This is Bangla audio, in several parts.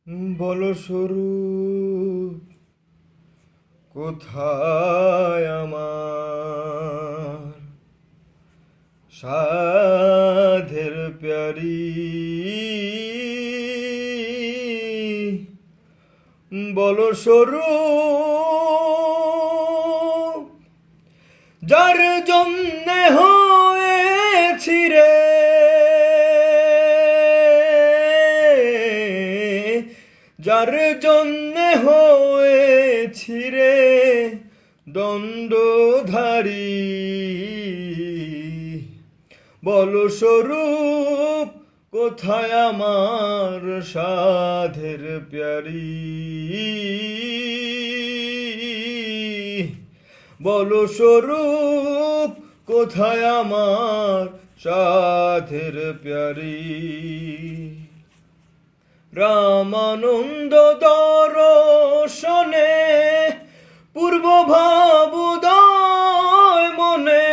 বলো স্বরূপ কোথায় আমার সাধের প্যারি, বলো স্বরূপ যার জন্যে হয়েছি রে, যার জন্যে হয়েছি রে দণ্ডধারী, বলো স্বরূপ কোথায় আমার সাধের প্যারি, বলো স্বরূপ কোথায় আমার সাধের প্যারি। রামানন্দ দর্শনে পূর্ব ভাবোদয় মনে,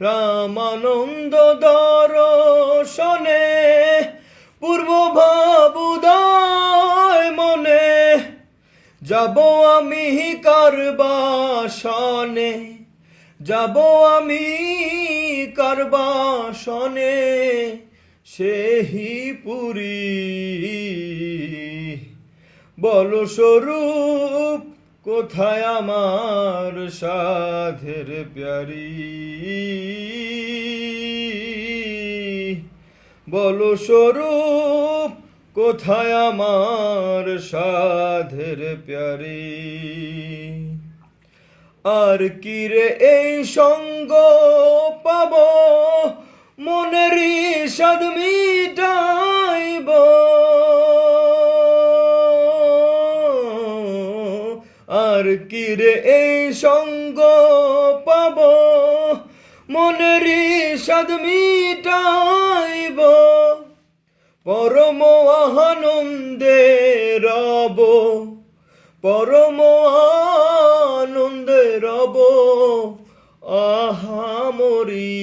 রামানন্দ দর্শনে পূর্ব ভাবোদয় মনে, যাব আমি কার বাসনে, যাব আমি কার বাসনে সেহি পুরী, বলো স্বরূপ কোথায় আমার সাধের প্যারি, বলো স্বরূপ কোথায় আমার সাধের প্যারি। আর কি রে এই সঙ্গ পাব মনের সাধ মিটাইব, আর কি রে এই সঙ্গ পাব মনের সাধ মিটাইব, পরম আনন্দে রব, পরম আনন্দে রব আহামরি,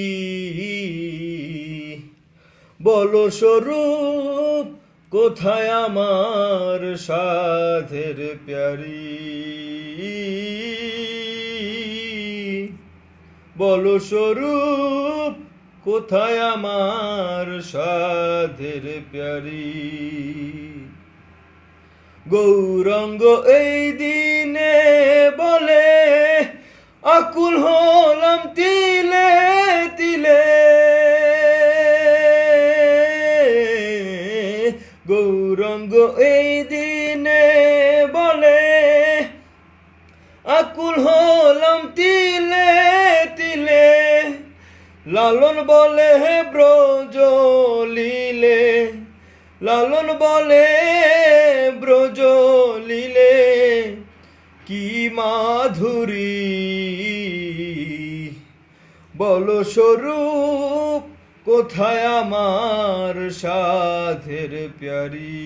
বলো স্বরূপ কোথায় আমার সাধের প্যারি, বলো স্বরূপ কোথায় আমার সাধের প্যারি। গৌরাঙ্গ এই দিনে বলে আকুল হলাম তিলে তিলে, গৌরাঙ্গ এই দিনে বলে আকুল হলাম তিলে তিলে, লালন বলে হে ব্রজ লীলে, লালন বলে ব্রজ লীলে কি মাধুরী, বলো স্বরূপ কোথায় আমার সাধের প্যারি,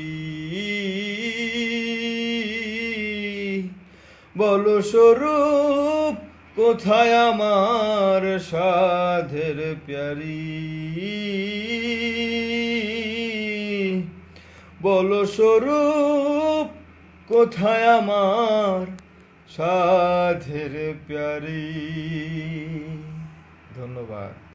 বলো স্বরূপ কোথায় আমার সাধের প্যারি, বলো স্বরূপ কোথায় আমার সাধের প্যারি। ধন্যবাদ।